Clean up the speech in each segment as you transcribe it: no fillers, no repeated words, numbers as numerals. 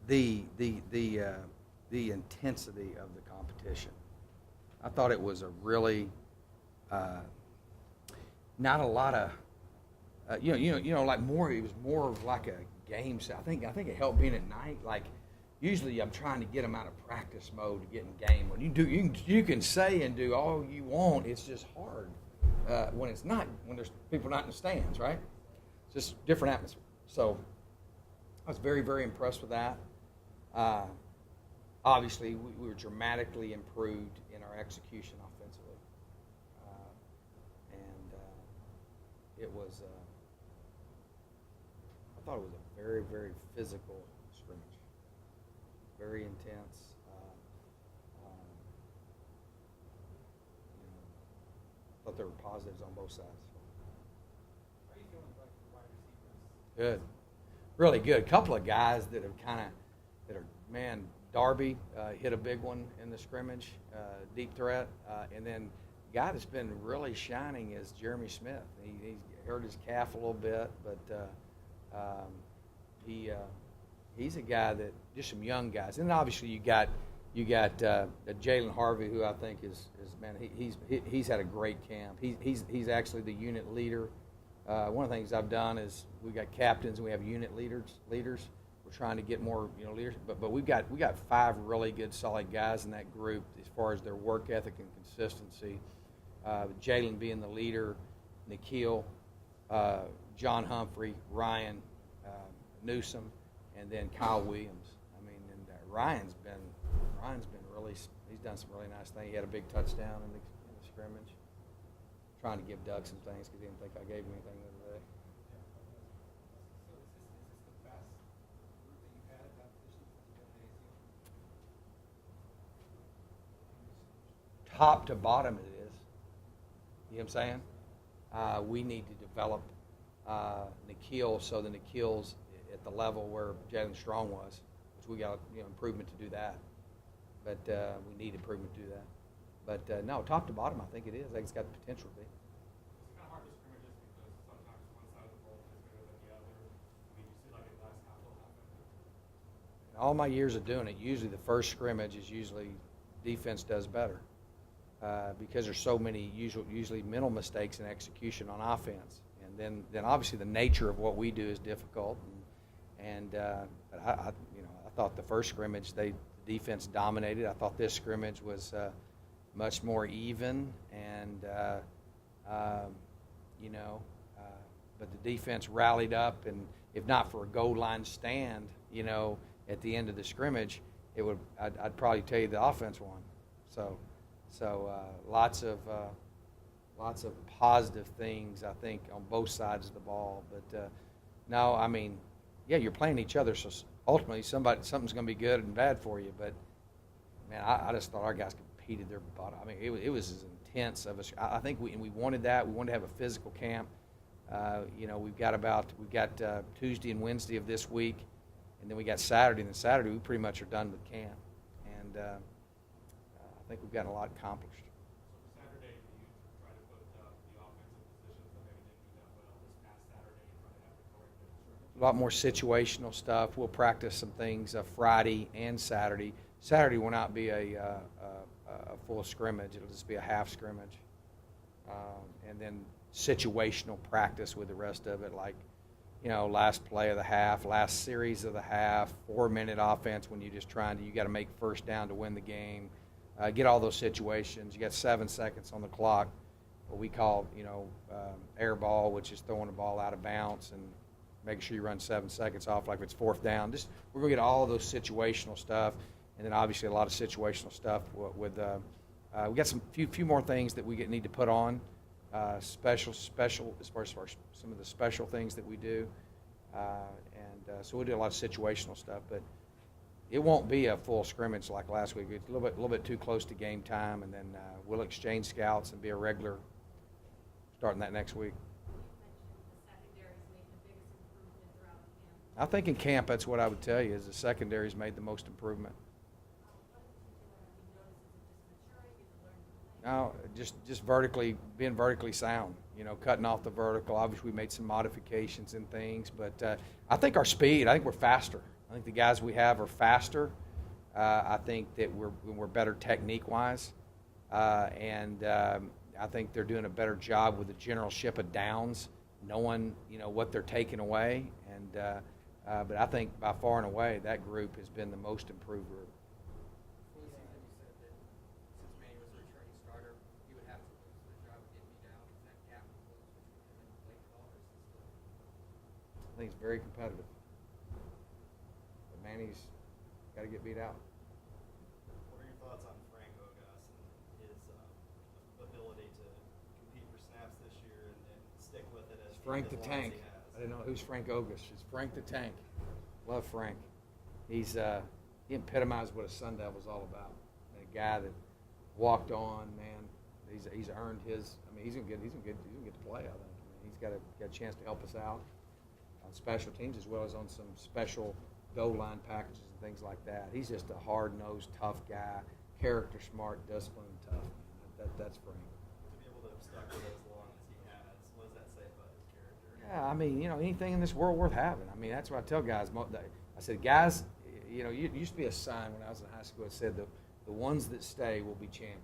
the intensity of the competition. I thought it was a really not a lot of like more. It was more of like a game set. I think it helped being at night. Like usually I'm trying to get them out of practice mode to get in game. When you can say and do all you want. It's just hard when it's not, when there's people not in the stands, right? It's just different atmosphere. So I was very, very impressed with that. Obviously, we were dramatically improved in our execution offensively, and it was. I thought it was a very, very physical scrimmage, very intense. I thought there were positives on both sides. How are you feeling about the wide receivers? Good, really good. A couple of guys that are man. Darby hit a big one in the scrimmage, deep threat, and then the guy that's been really shining is Jeremy Smith. He's hurt his calf a little bit, but he's a guy that just some young guys. And then obviously you got Jalen Harvey, who I think is man, he's had a great camp. He's actually the unit leader. One of the things I've done is we got captains and we have unit leaders. We're trying to get more, leaders, but we got 5 really good, solid guys in that group as far as their work ethic and consistency. Jalen being the leader, Nikhil, John Humphrey, Ryan Newsom, and then Kyle Williams. I mean, and Ryan's been really, he's done some really nice things. He had a big touchdown in the scrimmage. Trying to give Doug some things because he didn't think I gave him anything the other day. Top to bottom it is. You know what I'm saying? We need to develop Nikhil so the Nikhil's at the level where Jalen Strong was, which we got improvement to do that. But we need improvement to do that. But no, top to bottom, I think it is. I think it's got the potential to be. It's kind of hard to scrimmage just because sometimes one side of the ball is better than the other. I mean, you see like in the last half will happen. In all my years of doing it, usually the first scrimmage is usually defense does better. Because there's so many usually mental mistakes in execution on offense, and then obviously the nature of what we do is difficult, but I thought the first scrimmage the defense dominated. I thought this scrimmage was much more even, and but the defense rallied up, and if not for a goal line stand, at the end of the scrimmage, I'd probably tell you the offense won. So lots of positive things, I think, on both sides of the ball. But no, I mean, yeah, you're playing each other, so ultimately something's going to be good and bad for you. But man, I just thought our guys competed their butt. I mean, it was as intense of us. I think we wanted that. We wanted to have a physical camp. We've got Tuesday and Wednesday of this week, and then we got Saturday. And then Saturday we pretty much are done with camp, and I think we've gotten a lot accomplished. So for Saturday, you try to put the offensive positions that maybe didn't do that well this past Saturday and try to have the correct scrimmage? A lot more situational stuff. We'll practice some things Friday and Saturday. Saturday will not be a full scrimmage. It'll just be a half scrimmage. And then situational practice with the rest of it, like, last play of the half, last series of the half, 4-minute offense when you got to make first down to win the game. Get all those situations. You got 7 seconds on the clock, what we call, air ball, which is throwing the ball out of bounds and making sure you run 7 seconds off like if it's fourth down. We're going to get all those situational stuff, and then obviously a lot of situational stuff with we got some few more things that we need to put on, special as far as some of the special things that we do, so we'll do a lot of situational stuff, but it won't be a full scrimmage like last week. It's a little bit too close to game time, and then we'll exchange scouts and be a regular starting that next week. I think in camp that's what I would tell you is the secondary's made the most improvement. No, just being vertically sound, cutting off the vertical. Obviously we made some modifications and things, but I think our speed, I think we're faster. I think the guys we have are faster. I think that we're better technique-wise, and I think they're doing a better job with the generalship of downs, knowing what they're taking away. And but I think by far and away that group has been the most improved group. Before the season, you said that since Manny was a returning starter, he would have to lose the job of getting beat out. Is that gap closed between him and Blake at all, or is it still? I think it's very competitive. But Manny's got to get beat out. What are your thoughts on Frank Ogas and his ability to compete for snaps this year and stick with it as Frank the long as Tank. he has? I didn't know who's Frank Ogas. It's Frank the Tank. Love Frank. He epitomized what a Sun Devil's all about. A guy that walked on, man. He's earned his. I mean, he's gonna get to play. I think. I mean, he's got a chance to help us out on special teams as well as on some special goal line packages and things like that. He's just a hard-nosed, tough guy, character smart, disciplined, and tough. Man. That's Frank. To be able to have stuck with it as long as he has, what does that say about his character? Yeah, I mean, anything in this world worth having. I mean, that's what I tell guys. I said, guys, it used to be a sign when I was in high school. It said the ones that stay will be champions.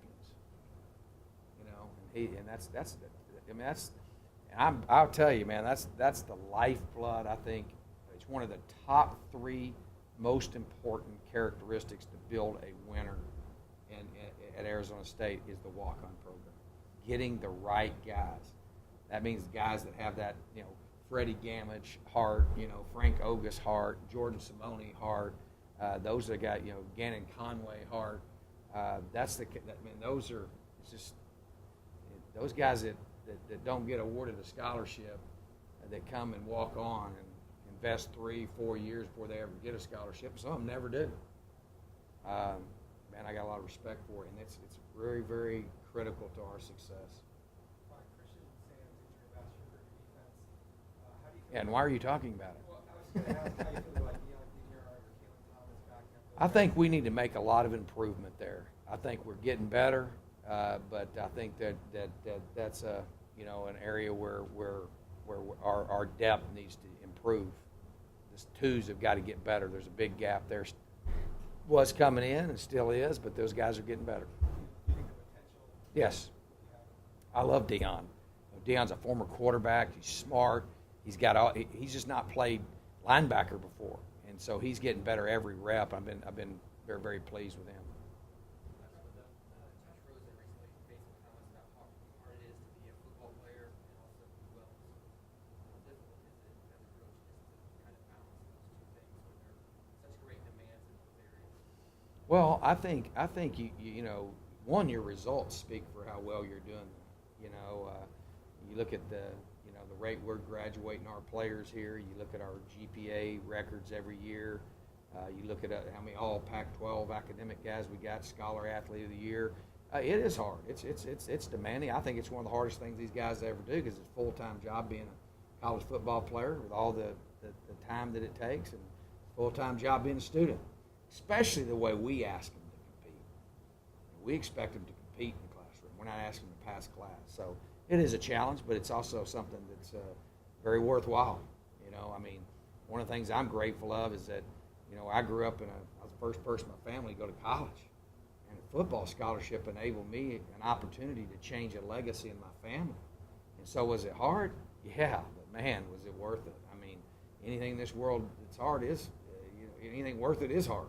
I'll tell you, man, that's the lifeblood. I think it's one of the top 3 most important characteristics to build a winner at Arizona State is the walk-on program. Getting the right guys. That means guys that have that, Freddie Gamage heart, Frank Ogas heart, Jordan Simone heart. Those are the guys, Gannon Conway heart. Those are just those guys that don't get awarded a scholarship, that come and walk on and invest 3-4 years before they ever get a scholarship. Some of them never do. Man, I got a lot of respect for it, and it's very, very critical to our success. Christian Sam's injury last year for your defense. How do you feel? Yeah, and why are you talking about it? Well, I was going to ask how you feel like Deion Jr. or Kalen Thomas back up. I think we need to make a lot of improvement there. I think we're getting better, but I think that's an area where our depth needs to improve. The twos have got to get better. There's a big gap there. Was coming in and still is, but those guys are getting better. You think the potential? Yes. I love Deion. Deion's a former quarterback. He's smart. He's just not played linebacker before, and so he's getting better every rep. I've been very, very pleased with him. Josh Rosen recently made some comments about how hard it is to be a football player and also do well. How difficult is it as a coach just to kind of balance those two things when there are such great demands in those areas? Well, I think one, your results speak for how well you're doing. You look at the rate we're graduating our players here. You look at our GPA records every year. You look at how many all Pac-12 academic guys we got, Scholar Athlete of the Year. It is hard. It's demanding. I think it's one of the hardest things these guys ever do because it's a full-time job being a college football player with all the time that it takes, and full-time job being a student, especially the way we ask them to compete. We expect them to compete in the classroom. We're not asking them to pass class. So it is a challenge, but it's also something that's very worthwhile. One of the things I'm grateful of is that, I grew up I was the first person in my family to go to college. And a football scholarship enabled me an opportunity to change a legacy in my family. And so was it hard? Yeah, but man, was it worth it? Anything in this world that's hard is, anything worth it is hard.